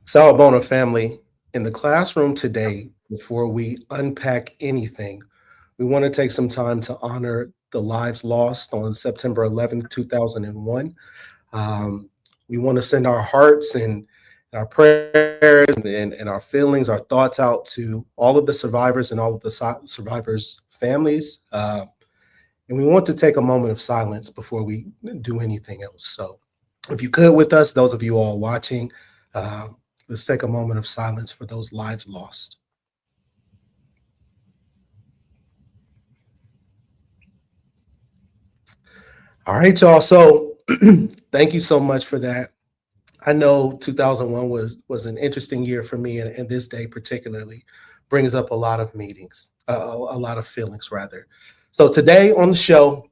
Sawabona family, in the classroom today, before we unpack anything, we want to take some time to honor the lives lost on September 11th, 2001. Um, we want to send our hearts and our prayers and our feelings, our thoughts out to all of the survivors and all of the survivors' families. And we want to take a moment of silence before we do anything else. So, if you could with us, those of you all watching, uh, let's take a moment of silence for those lives lost. All right, y'all. So, thank you so much for that. I know 2001 was an interesting year for me, and this day particularly brings up a lot of meetings, a lot of feelings rather. So today on the show,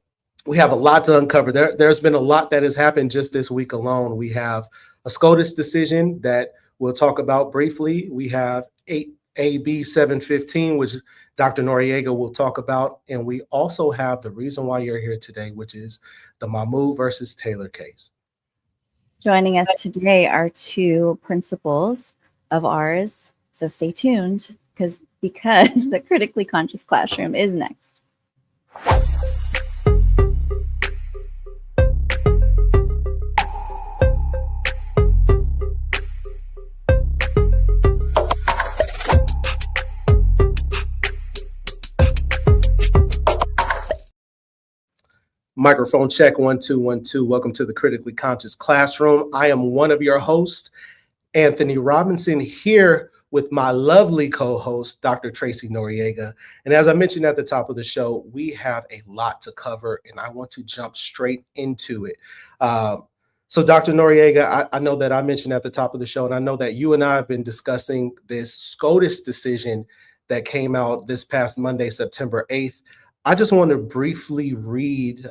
we have a lot to uncover. There's been a lot that has happened just this week alone. We have a SCOTUS decision that we'll talk about briefly. We have AB 715, which Dr. Noriega will talk about, and we also have the reason why you're here today, which is the Mammu versus Taylor case. Joining us today are two principals of ours, so stay tuned because the Critically Conscious Classroom is next. Microphone check 1 2 1 2. Welcome to the Critically Conscious Classroom. I am one of your hosts, Anthony Robinson, here with my lovely co-host, Dr. Tracie Noriega. And as I mentioned at the top of the show, we have a lot to cover, and I want to jump straight into it. So, Dr. Noriega, I know that I mentioned at the top of the show, and I know that you and I have been discussing this SCOTUS decision that came out this past Monday, September 8th. I just want to briefly read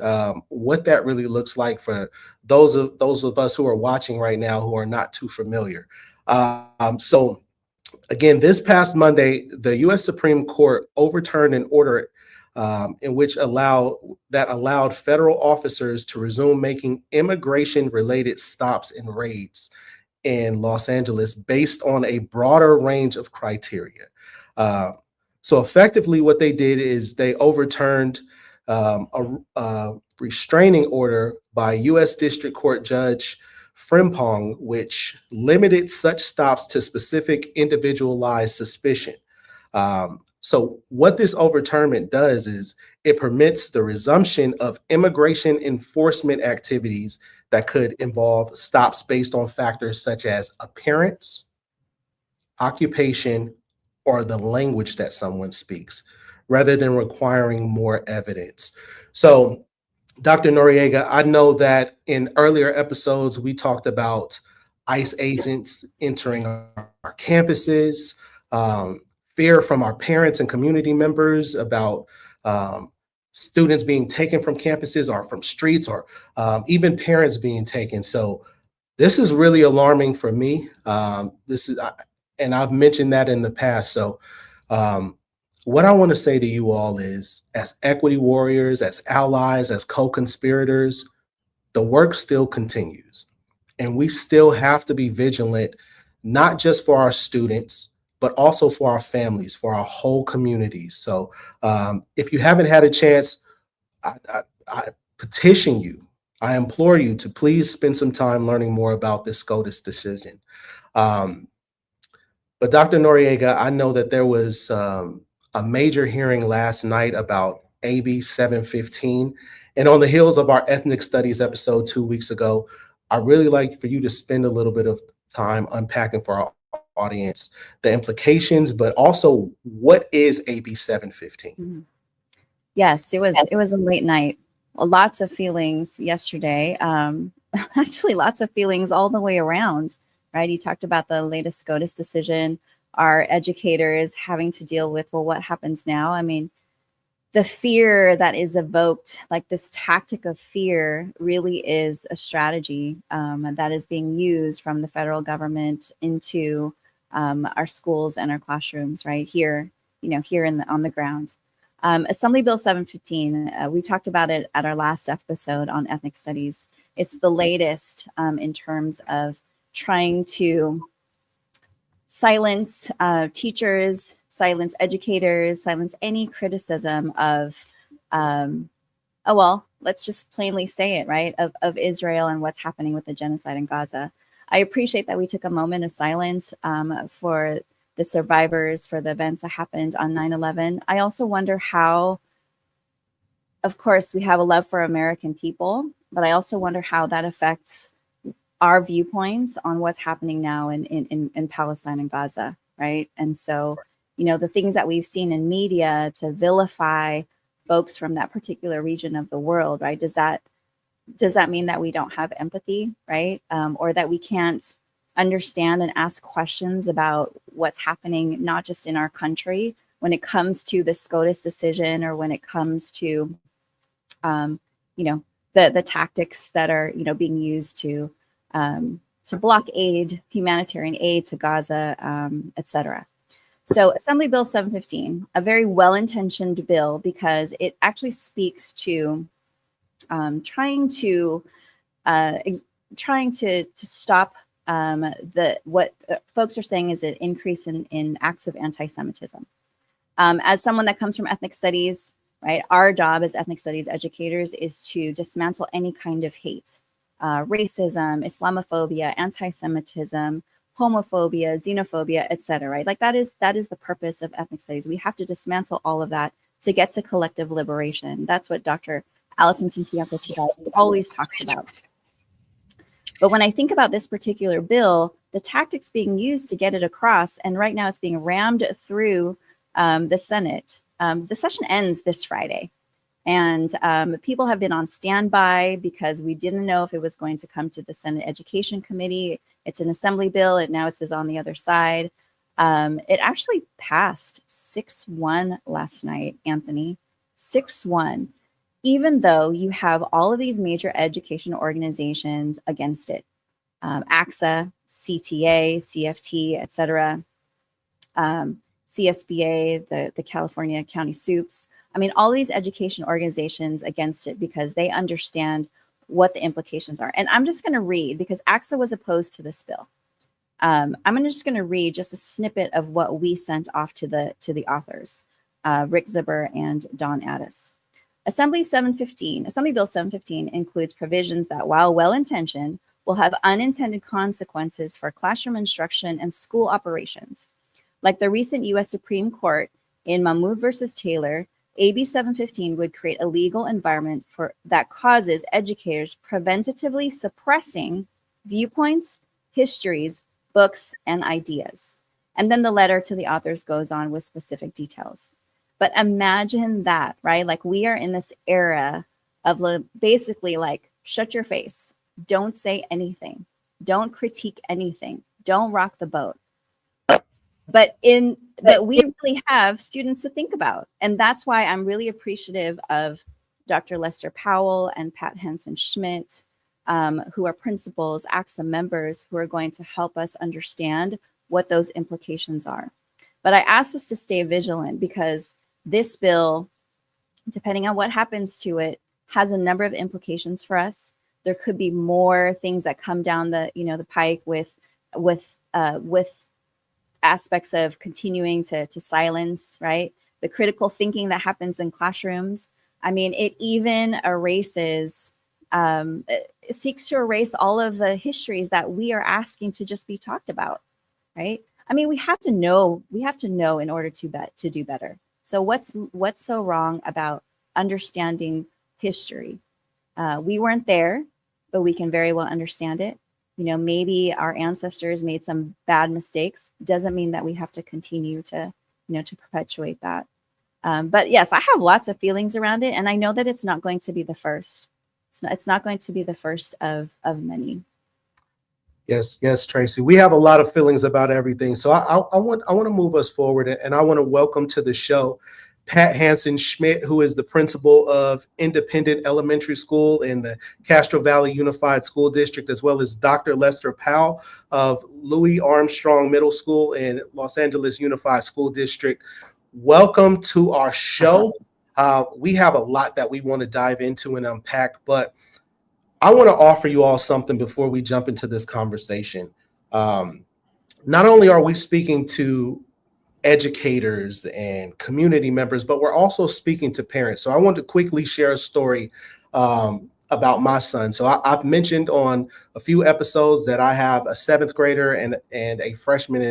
what that really looks like for those of us who are watching right now who are not too familiar. So, again, this past Monday, the U.S. Supreme Court overturned an order in which allowed federal officers to resume making immigration-related stops and raids in Los Angeles based on a broader range of criteria. So effectively, what they did is they overturned a restraining order by U.S. District Court Judge Frimpong, which limited such stops to specific individualized suspicion. So what this overturnment does is it permits the resumption of immigration enforcement activities that could involve stops based on factors such as appearance, occupation, or the language that someone speaks, rather than requiring more evidence. So, Dr. Noriega, I know that in earlier episodes, we talked about ICE agents entering our campuses, fear from our parents and community members about students being taken from campuses or from streets, or even parents being taken. So this is really alarming for me. And I've mentioned that in the past. So what I want to say to you all is, as equity warriors, as allies, as co-conspirators, the work still continues. And we still have to be vigilant, not just for our students, but also for our families, for our whole communities. So if you haven't had a chance, I petition you, I implore you to please spend some time learning more about this SCOTUS decision. But Dr. Noriega, I know that there was a major hearing last night about AB 715. And on the heels of our ethnic studies episode 2 weeks ago, I really like for you to spend a little bit of time unpacking for our audience the implications, but also what is AB 715? Mm-hmm. Yes, it was a late night. Lots of feelings yesterday. Actually, lots of feelings all the way around. Right? You talked about the latest SCOTUS decision, our educators having to deal with, well, what happens now? I mean, the fear that is evoked, like this tactic of fear, really is a strategy that is being used from the federal government into our schools and our classrooms, right here, here on the ground. Assembly Bill 715, we talked about it at our last episode on ethnic studies. It's the latest in terms of trying to silence teachers, silence educators, silence any criticism of, oh, well, let's just plainly say it, right, of Israel and what's happening with the genocide in Gaza. I appreciate that we took a moment of silence for the survivors, for the events that happened on 9/11. I also wonder how, of course, we have a love for American people, but I also wonder how that affects our viewpoints on what's happening now in Palestine and Gaza, right? And so, the things that we've seen in media to vilify folks from that particular region of the world, right? Does that mean that we don't have empathy, right? Or that we can't understand and ask questions about what's happening, not just in our country, when it comes to the SCOTUS decision, or when it comes to, the tactics that are, being used to block aid, humanitarian aid to Gaza, et cetera. So Assembly Bill 715, a very well-intentioned bill, because it actually speaks to trying to stop what folks are saying is an increase in acts of anti-Semitism. As someone that comes from ethnic studies, right, our job as ethnic studies educators is to dismantle any kind of hate, racism, Islamophobia, anti-Semitism, homophobia, xenophobia, etc. Right? Like that is the purpose of ethnic studies. We have to dismantle all of that to get to collective liberation. That's what Dr. Allison Tintiaco always talks about. But when I think about this particular bill, the tactics being used to get it across, and right now it's being rammed through the Senate. The session ends this Friday. And people have been on standby because we didn't know if it was going to come to the Senate Education Committee. It's an assembly bill, and now it says on the other side. It actually passed 6-1 last night, Anthony, 6-1, even though you have all of these major education organizations against it. AXA, CTA, CFT, et cetera, CSBA, the California County Soups. I mean, all these education organizations against it because they understand what the implications are. And I'm just going to read, because AXA was opposed to this bill. I'm just going to read just a snippet of what we sent off to the authors, Rick Zuber and Don Addis. Assembly Bill 715 includes provisions that, while well-intentioned, will have unintended consequences for classroom instruction and school operations. Like the recent U.S. Supreme Court in Mammu versus Taylor, AB 715 would create a legal environment that causes educators preventatively suppressing viewpoints, histories, books, and ideas. And then the letter to the authors goes on with specific details. But imagine that, right? Like we are in this era of basically like, shut your face. Don't say anything. Don't critique anything. Don't rock the boat. But we really have students to think about. And that's why I'm really appreciative of Dr. Lester Powell and Pat Hansen-Schmidt, who are principals, AXA members, who are going to help us understand what those implications are. But I asked us to stay vigilant because this bill, depending on what happens to it, has a number of implications for us. There could be more things that come down the pike with aspects of continuing to silence, right? The critical thinking that happens in classrooms. I mean, it even erases, it seeks to erase all of the histories that we are asking to just be talked about, right? I mean, we have to know in order to do better. So what's so wrong about understanding history? We weren't there, but we can very well understand it. Maybe our ancestors made some bad mistakes. Doesn't mean that we have to continue to perpetuate that. But yes, I have lots of feelings around it, and I know that it's not going to be the first. It's not going to be the first of many. Yes, Tracie. We have a lot of feelings about everything. So I want to move us forward, and I want to welcome to the show Pat Hansen-Schmidt, who is the principal of Independent Elementary School in the Castro Valley Unified School District, as well as Dr. Lester Powell of Louis Armstrong Middle School in Los Angeles Unified School District. Welcome to our show. We have a lot that we want to dive into and unpack, but I want to offer you all something before we jump into this conversation. not only are we speaking to educators and community members, but we're also speaking to parents. So I want to quickly share a story about my son. So I've mentioned on a few episodes that I have a seventh grader and a freshman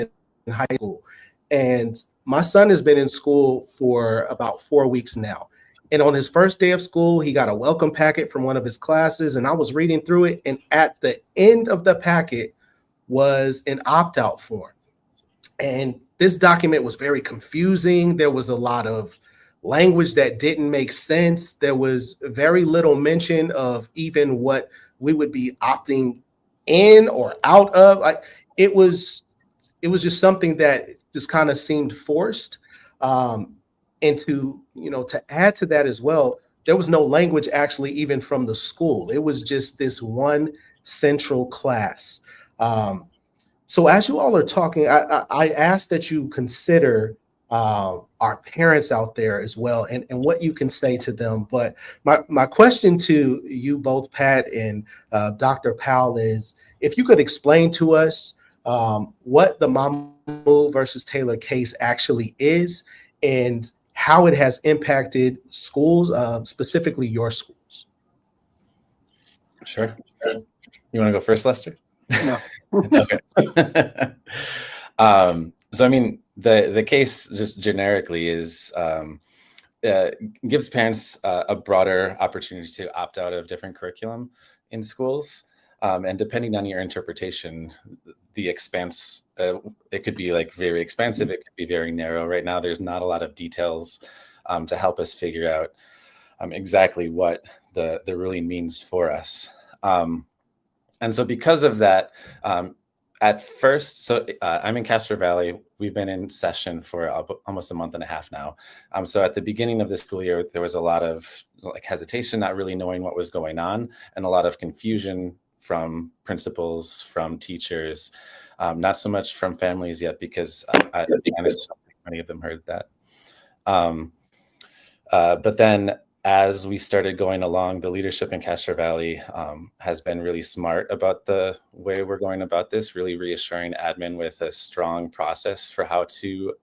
in high school. And my son has been in school for about 4 weeks now. And on his first day of school, he got a welcome packet from one of his classes, and I was reading through it. And at the end of the packet was an opt-out form. And this document was very confusing. There was a lot of language that didn't make sense. There was very little mention of even what we would be opting in or out of. It was just something that just kind of seemed forced. And to add to that as well, there was no language actually even from the school. It was just this one central class. So as you all are talking, I ask that you consider our parents out there as well, and what you can say to them. But my question to you both, Pat and Dr. Powell, is if you could explain to us what the Mammu versus Taylor case actually is and how it has impacted schools, specifically your schools. Sure. You want to go first, Lester? No. Okay. So, I mean, the case just generically is gives parents a broader opportunity to opt out of different curriculum in schools. And depending on your interpretation, the expanse, it could be like very expansive. It could be very narrow. Right now, there's not a lot of details to help us figure out exactly what the ruling means for us. And so because of that, at first, so I'm in Castro Valley. We've been in session for almost a month and a half now. So at the beginning of the school year, there was a lot of like hesitation, not really knowing what was going on, and a lot of confusion from principals, from teachers, not so much from families yet, because many of them heard that. But then as we started going along, the leadership in Castro Valley has been really smart about the way we're going about this, really reassuring admin with a strong process for how to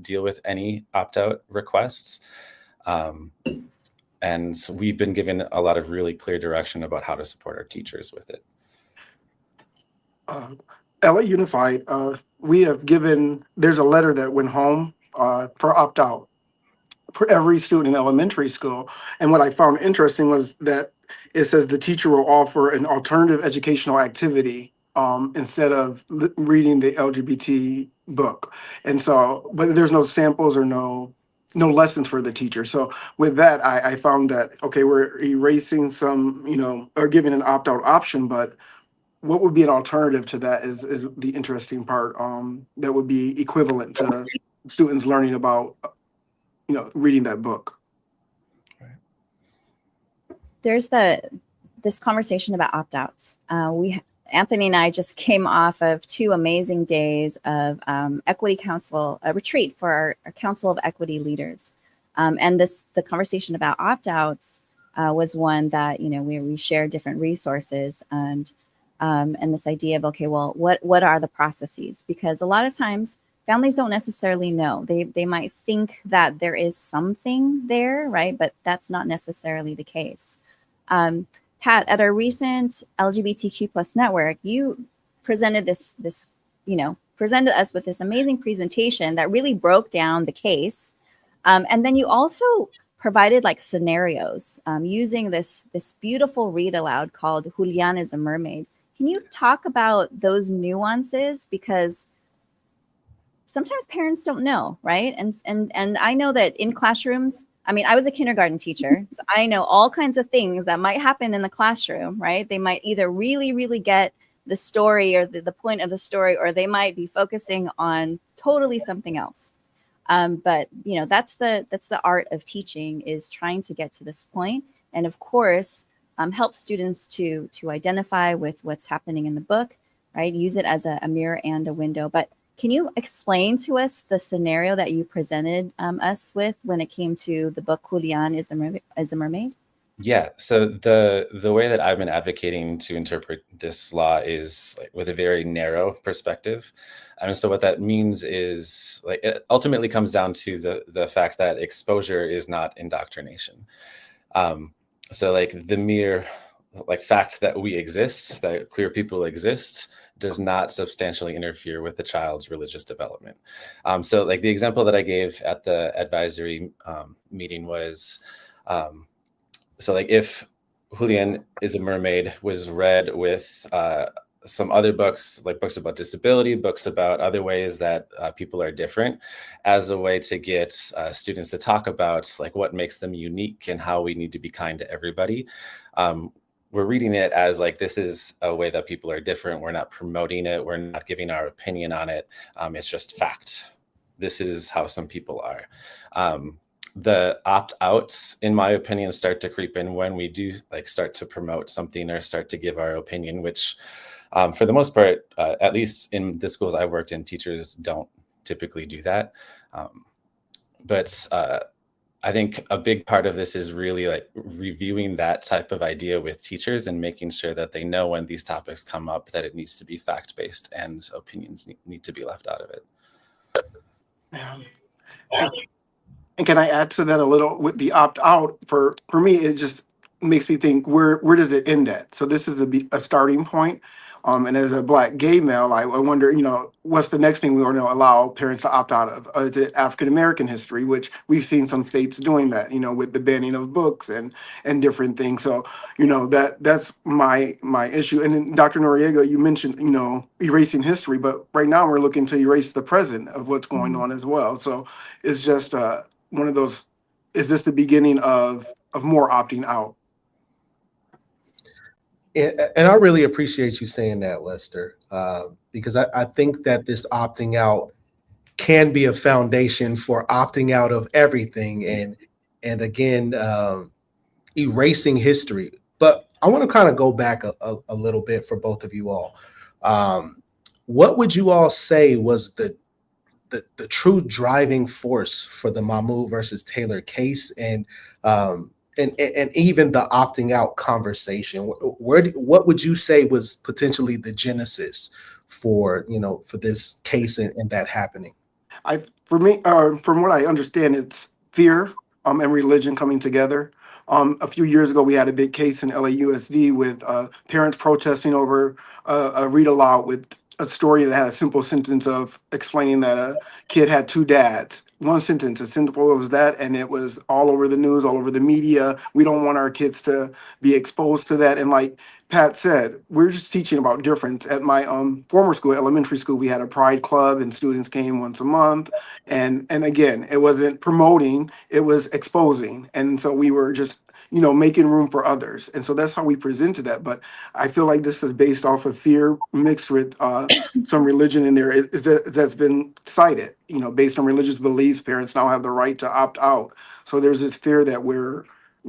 deal with any opt-out requests. And so we've been given a lot of really clear direction about how to support our teachers with it. LA Unified, we have given, there's a letter that went home for opt-out for every student in elementary school. And what I found interesting was that it says the teacher will offer an alternative educational activity instead of reading the LGBT book. And so, but there's no samples or no lessons for the teacher. So with that, I found that, okay, we're erasing some, or giving an opt-out option, but what would be an alternative to that is the interesting part that would be equivalent to students learning about reading that book. There's this conversation about opt-outs. Anthony and I just came off of 2 amazing days of Equity Council, a retreat for our Council of Equity Leaders. And the conversation about opt-outs was one that, where we share different resources and this idea of, okay, well, what are the processes? Because a lot of times families don't necessarily know. They might think that there is something there, right? But that's not necessarily the case. Pat, at our recent LGBTQ plus network, you presented presented us with this amazing presentation that really broke down the case. And then you also provided like scenarios using this beautiful read aloud called Julian is a Mermaid. Can you talk about those nuances? Because sometimes parents don't know, right? And I know that in classrooms, I mean, I was a kindergarten teacher, so I know all kinds of things that might happen in the classroom, right? They might either really, really get the story or the point of the story, or they might be focusing on totally something else. But that's the art of teaching, is trying to get to this point, and of course, help students to identify with what's happening in the book, right? Use it as a mirror and a window. But can you explain to us the scenario that you presented us with when it came to the book Julian is a Mermaid? Yeah, so the way that I've been advocating to interpret this law is like with a very narrow perspective. And so what that means is like it ultimately comes down to the fact that exposure is not indoctrination. Um, so like the mere like fact that we exist, that queer people exist, does not substantially interfere with the child's religious development. So like the example that I gave at the advisory meeting was, so like if Julian is a Mermaid was read with some other books, like books about disability, books about other ways that people are different, as a way to get students to talk about like what makes them unique and how we need to be kind to everybody. We're reading it as like this is a way that people are different. We're not promoting it. We're not giving our opinion on it. It's just fact. This is how some people are. The opt-outs, in my opinion, start to creep in when we do like start to promote something or start to give our opinion, which for the most part, at least in the schools I've worked in, teachers don't typically do that. But I think a big part of this is really like reviewing that type of idea with teachers and making sure that they know when these topics come up that it needs to be fact-based and opinions need to be left out of it. Yeah. And can I add to that a little with the opt out? For me, it just makes me think where does it end at? So this is a starting point. And as a Black gay male, I wonder, what's the next thing we want to allow parents to opt out of? Is it African American history, which we've seen some states doing that, with the banning of books and different things. So, that's my issue. And then Dr. Noriega, you mentioned, erasing history, but right now we're looking to erase the present of what's going on as well. So it's just one of those. Is this the beginning of more opting out? And I really appreciate you saying that, Lester, because I think that this opting out can be a foundation for opting out of everything and again, erasing history. But I want to kind of go back a little bit for both of you all. What would you all say was the true driving force for the Mammu versus Taylor case and even the opting out conversation? What would you say was potentially the genesis for this case and that happening? For me, from what I understand, it's fear and religion coming together. A few years ago, we had a big case in LAUSD with parents protesting over a read aloud with a story that had a simple sentence of explaining that a kid had two dads. One sentence, as simple as that, and it was all over the news, all over the media. We don't want our kids to be exposed to that. And like Pat said, we're just teaching about difference. At my former school, elementary school, we had a pride club, and students came once a month. And again, it wasn't promoting; it was exposing. And so we were just making room for others. And so that's how we presented that. But I feel like this is based off of fear mixed with some religion in there that's been cited. Based on religious beliefs, parents now have the right to opt out. So there's this fear that we're,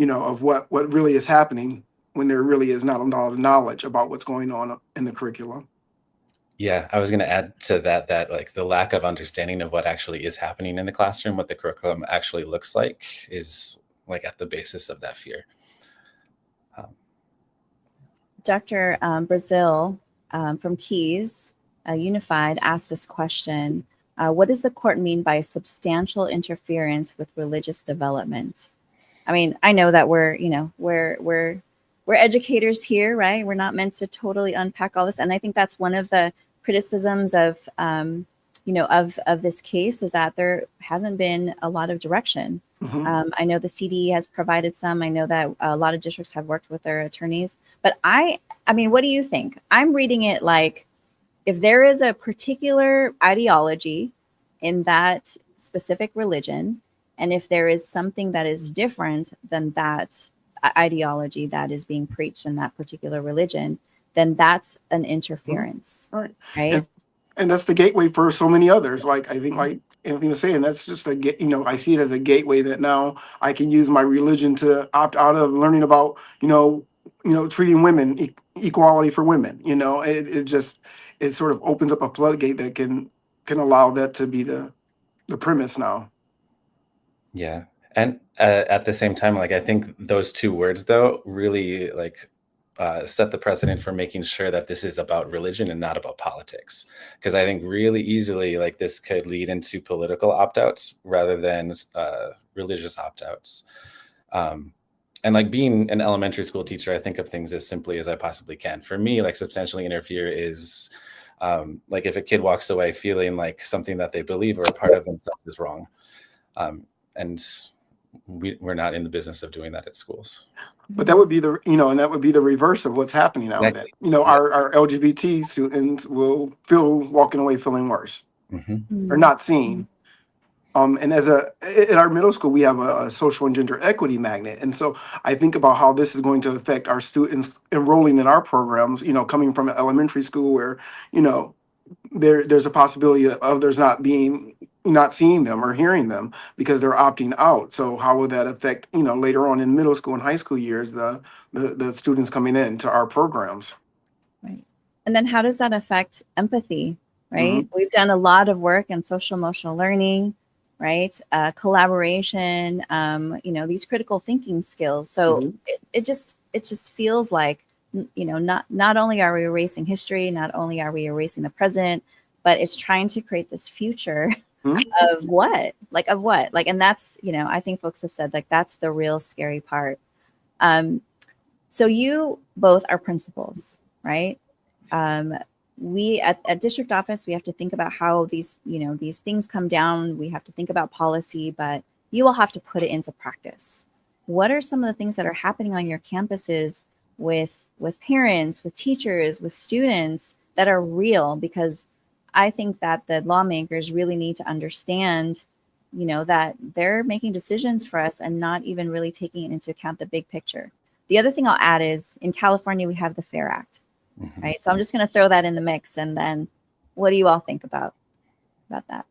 of what really is happening when there really is not a lot of knowledge about what's going on in the curriculum. Yeah, I was going to add to that like the lack of understanding of what actually is happening in the classroom, what the curriculum actually looks like, is like at the basis of that fear. Dr. Brazil from Keys Unified asked this question: what does the court mean by substantial interference with religious development? I mean, I know that we're educators here, right? We're not meant to totally unpack all this, and I think that's one of the criticisms of of this case, is that there hasn't been a lot of direction. I know the CD has provided some. I know that a lot of districts have worked with their attorneys, but I mean, what do you think? I'm reading it like, if there is a particular ideology in that specific religion, and if there is something that is different than that ideology that is being preached in that particular religion, then that's an interference. Right. Right. And that's the gateway for so many others. Like, I think, like Anthony was saying, that's just I see it as a gateway that now I can use my religion to opt out of learning about, treating women, equality for women. It sort of opens up a floodgate that can allow that to be the premise now. Yeah. And at the same time, like, I think those two words, though, really like set the precedent for making sure that this is about religion and not about politics. Because I think really easily, like, this could lead into political opt-outs rather than religious opt-outs. And like being an elementary school teacher, I think of things as simply as I possibly can. For me, like, substantially interfere is like if a kid walks away feeling like something that they believe or a part of themselves is wrong. And we're not in the business of doing that at schools. But that would be the, and that would be the reverse of what's happening now. That, Exactly. our LGBT students will feel walking away feeling worse or not seen. And in our middle school, we have a social and gender equity magnet. And so I think about how this is going to affect our students enrolling in our programs, coming from elementary school where, there's a possibility of others not seeing them or hearing them because they're opting out. So how will that affect, later on in middle school and high school years, the students coming in to our programs? Right. And then how does that affect empathy, right? We've done a lot of work in social emotional learning, right? Collaboration, these critical thinking skills. So it just feels like, not only are we erasing history, not only are we erasing the present, but it's trying to create this future of what? And that's, I think folks have said, like, that's the real scary part. So you both are principals, right? We at district office, we have to think about how these things come down. We have to think about policy, but you will have to put it into practice. What are some of the things that are happening on your campuses with parents, with teachers, with students that are real? Because I think that the lawmakers really need to understand, that they're making decisions for us and not even really taking into account the big picture. The other thing I'll add is in California, we have the FAIR Act, right? So I'm just going to throw that in the mix. And then what do you all think about that?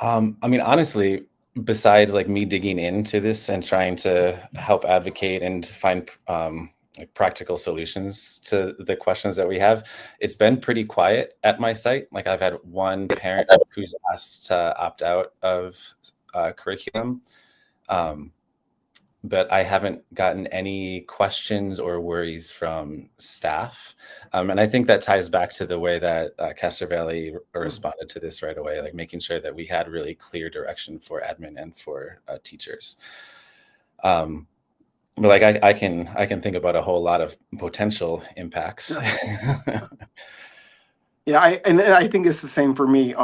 I mean, honestly, besides like me digging into this and trying to help advocate and find like practical solutions to the questions that we have, it's been pretty quiet at my site. Like, I've had one parent who's asked to opt out of curriculum, but I haven't gotten any questions or worries from staff. And I think that ties back to the way that Castro Valley responded to this right away, like making sure that we had really clear direction for admin and for teachers. But like I can think about a whole lot of potential impacts. Yeah, I think it's the same for me.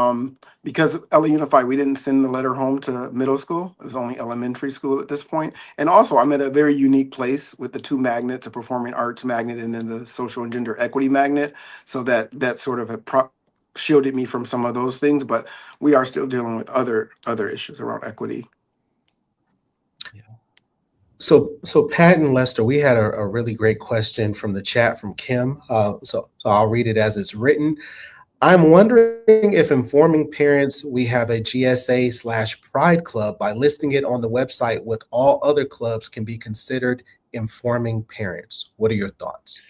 Because LA Unified, we didn't send the letter home to middle school. It was only elementary school at this point. And also, I'm at a very unique place with the two magnets, a performing arts magnet and then the social and gender equity magnet. So that sort of shielded me from some of those things. But we are still dealing with other issues around equity. So Pat and Lester, we had a really great question from the chat from Kim. So I'll read it as it's written. I'm wondering if informing parents we have a GSA/Pride Club by listing it on the website with all other clubs can be considered informing parents. What are your thoughts?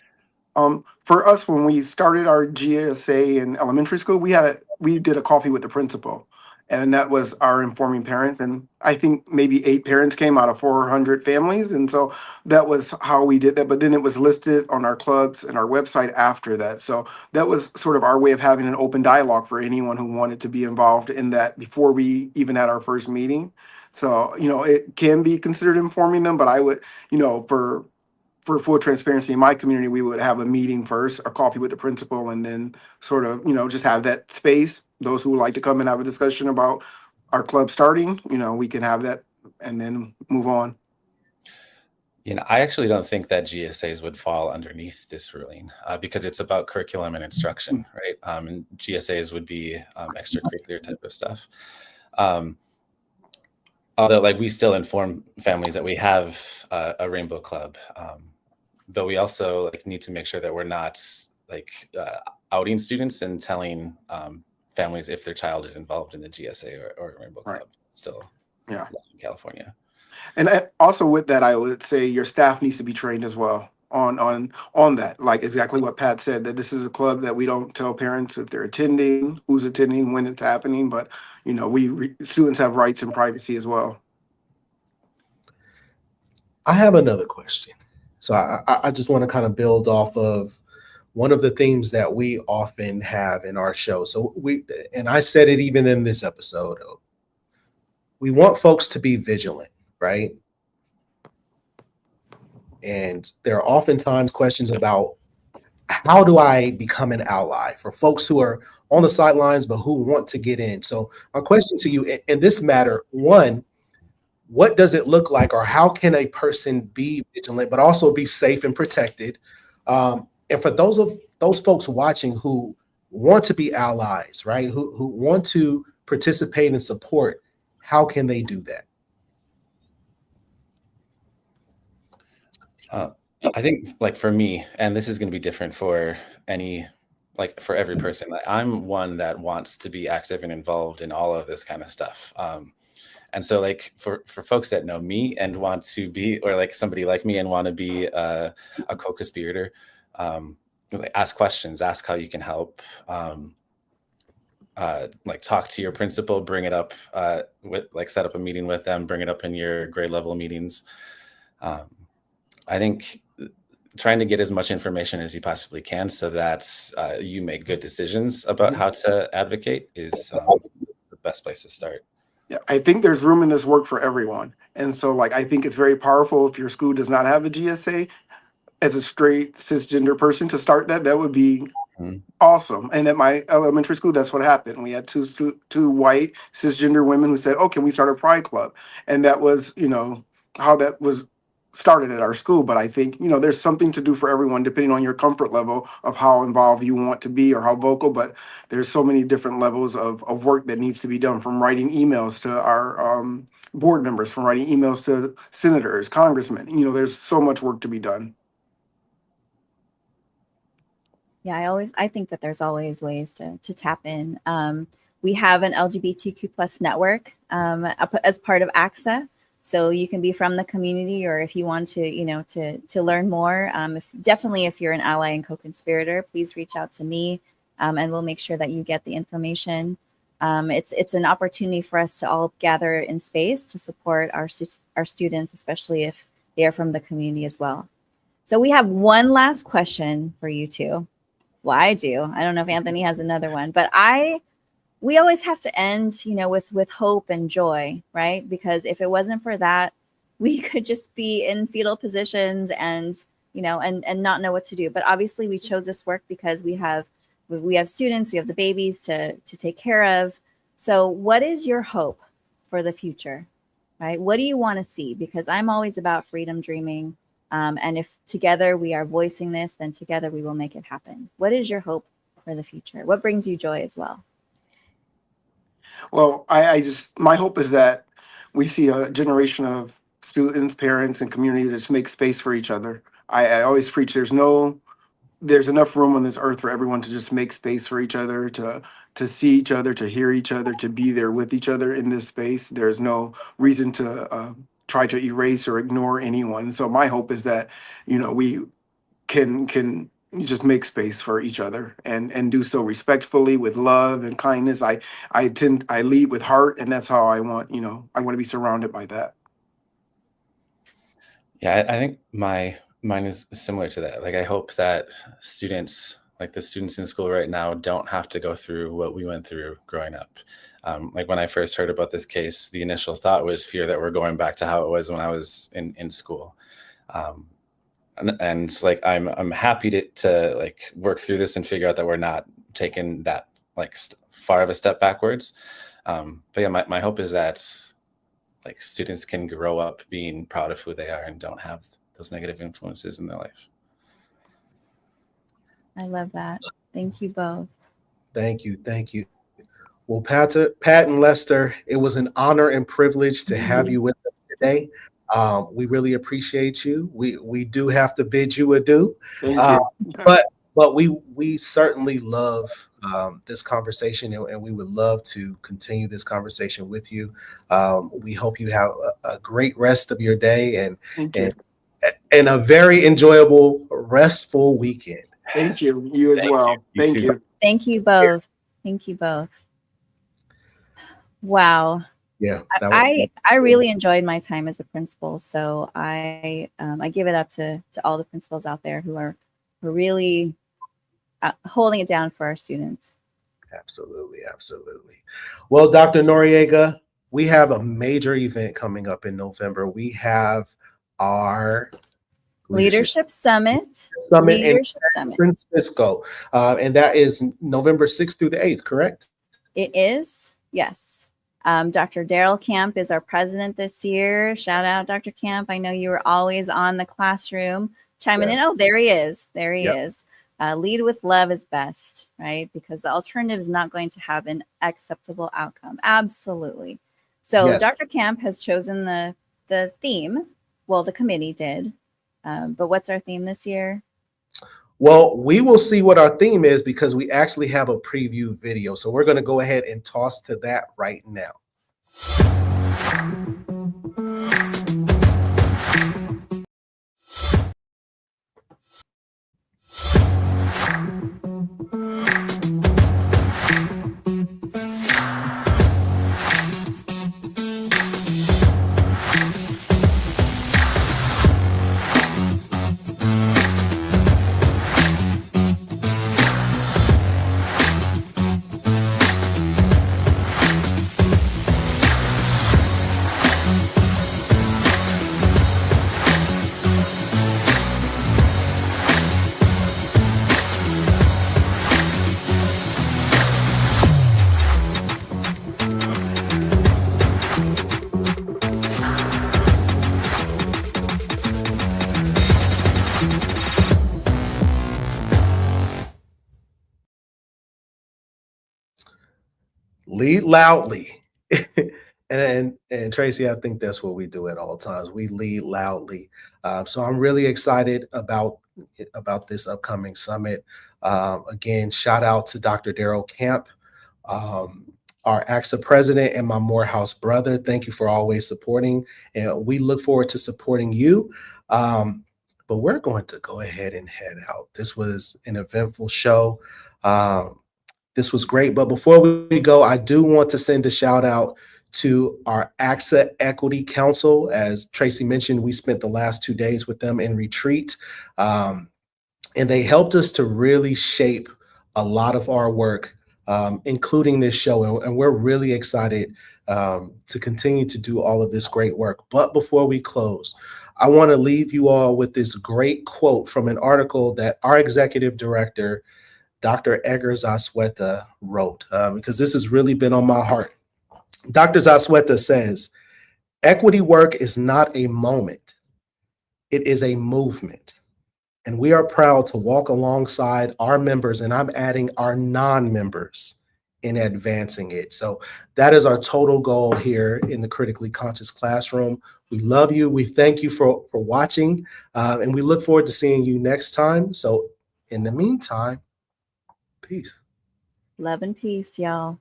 For us, when we started our GSA in elementary school, we did a coffee with the principal, and that was our informing parents. And I think maybe 8 parents came out of 400 families, and so that was how we did that. But then it was listed on our clubs and our website after that. So that was sort of our way of having an open dialogue for anyone who wanted to be involved in that before we even had our first meeting. So it can be considered informing them, but I would, for full transparency in my community, we would have a meeting first, a coffee with the principal, and then sort of, just have that space. Those who would like to come and have a discussion about our club starting, we can have that and then move on. I actually don't think that GSAs would fall underneath this ruling because it's about curriculum and instruction, right? And GSAs would be extracurricular type of stuff. Although, like, we still inform families that we have a rainbow club. But we also need to make sure that we're not outing students and telling families if their child is involved in the GSA or Rainbow Club. Still, in California. And also with that, I would say your staff needs to be trained as well. on that. Like exactly what Pat said, that this is a club that we don't tell parents if they're attending, who's attending, when it's happening, but students have rights and privacy as well. I have another question. So I just want to kind of build off of one of the themes that we often have in our show. So and I said it even in this episode, we want folks to be vigilant, right? And there are oftentimes questions about how do I become an ally for folks who are on the sidelines, but who want to get in. So my question to you in this matter, one, what does it look like, or how can a person be vigilant, but also be safe and protected? And for those folks watching who want to be allies, right? Who want to participate and support, how can they do that? I think like for me, and this is going to be different for for every person, I'm one that wants to be active and involved in all of this kind of stuff. And so like for folks that know me and want to be, or like somebody like me and want to be a co-conspirator, like ask questions, ask how you can help, like talk to your principal, bring it up, set up a meeting with them, bring it up in your grade level meetings. I think trying to get as much information as you possibly can so that you make good decisions about how to advocate is the best place to start. Yeah, I think there's room in this work for everyone. And so like I think it's very powerful if your school does not have a GSA, as a straight cisgender person to start that would be awesome. And at my elementary school, that's what happened. We had two white cisgender women who said, "Oh, can we start a pride club?" And that was, how that was started at our school. But I think, there's something to do for everyone, depending on your comfort level of how involved you want to be or how vocal. But there's so many different levels of work that needs to be done, from writing emails to our board members, from writing emails to senators, congressmen. There's so much work to be done. Yeah, I think that there's always ways to tap in. We have an LGBTQ plus network as part of AXA. So you can be from the community, or if you want to, to learn more, if you're an ally and co-conspirator, please reach out to me, and we'll make sure that you get the information. It's an opportunity for us to all gather in space to support our students, especially if they are from the community as well. So we have one last question for you two. Well, I do. I don't know if Anthony has another one, but we always have to end, with hope and joy, right? Because if it wasn't for that, we could just be in fetal positions and not know what to do. But obviously we chose this work because we have students, we have the babies to take care of. So what is your hope for the future, right? What do you want to see? Because I'm always about freedom dreaming. And if together we are voicing this, then together we will make it happen. What is your hope for the future? What brings you joy as well? Well, my hope is that we see a generation of students, parents, and community that just make space for each other. I always preach there's enough room on this earth for everyone to just make space for each other, to see each other, to hear each other, to be there with each other in this space. There's no reason to try to erase or ignore anyone. So my hope is that, we can just make space for each other and do so respectfully, with love and kindness. I lead with heart, and that's how I want to be surrounded by that. Yeah, I think mine is similar to that. Like, I hope that students, like the students in school right now, don't have to go through what we went through growing up. Like when I first heard about this case, the initial thought was fear that we're going back to how it was when I was in school. And like I'm happy to like work through this and figure out that we're not taking that far of a step backwards. But yeah, my hope is that like students can grow up being proud of who they are and don't have those negative influences in their life. I love that. Thank you both. Thank you. Well, Pat and Lester, it was an honor and privilege to have you with us today. We really appreciate you. We do have to bid you adieu. Thank you. But we certainly love this conversation, and we would love to continue this conversation with you. We hope you have a great rest of your day, and and a very enjoyable, restful weekend. Thank you. You as well. Thank you. Thank you both. Thank you both. Wow. Yeah, I really enjoyed my time as a principal. So I give it up to all the principals out there who are really holding it down for our students. Absolutely, absolutely. Well, Dr. Noriega, we have a major event coming up in November. We have our Leadership Summit. Leadership Summit. Francisco, and that is November 6th through the 8th, correct? It is, yes. Dr. Daryl Camp is our president this year. Shout out, Dr. Camp. I know you were always on the classroom chiming in. Oh, there he is. There he is. Lead with love is best, right? Because the alternative is not going to have an acceptable outcome. Absolutely. So Dr. Camp has chosen the theme. Well, the committee did. But what's our theme this year? Well, we will see what our theme is because we actually have a preview video. So we're going to go ahead and toss to that right now. Lead loudly. and Tracie, I think that's what we do at all times. We lead loudly. So I'm really excited about this upcoming summit. Again, shout out to Dr. Daryl Camp, our AXA president and my Morehouse brother. Thank you for always supporting. And we look forward to supporting you. But we're going to go ahead and head out. This was an eventful show. This was great. But before we go, I do want to send a shout out to our AXA Equity Council. As Tracie mentioned, we spent the last 2 days with them in retreat. And they helped us to really shape a lot of our work, including this show. And we're really excited to continue to do all of this great work. But before we close, I want to leave you all with this great quote from an article that our executive director, Dr. Edgar Zasweta, wrote, because this has really been on my heart. Dr. Zasweta says, equity work is not a moment, it is a movement. And we are proud to walk alongside our members, and I'm adding our non-members, in advancing it. So that is our total goal here in the Critically Conscious Classroom. We love you. We thank you for watching, and we look forward to seeing you next time. So in the meantime, peace. Love and peace, y'all.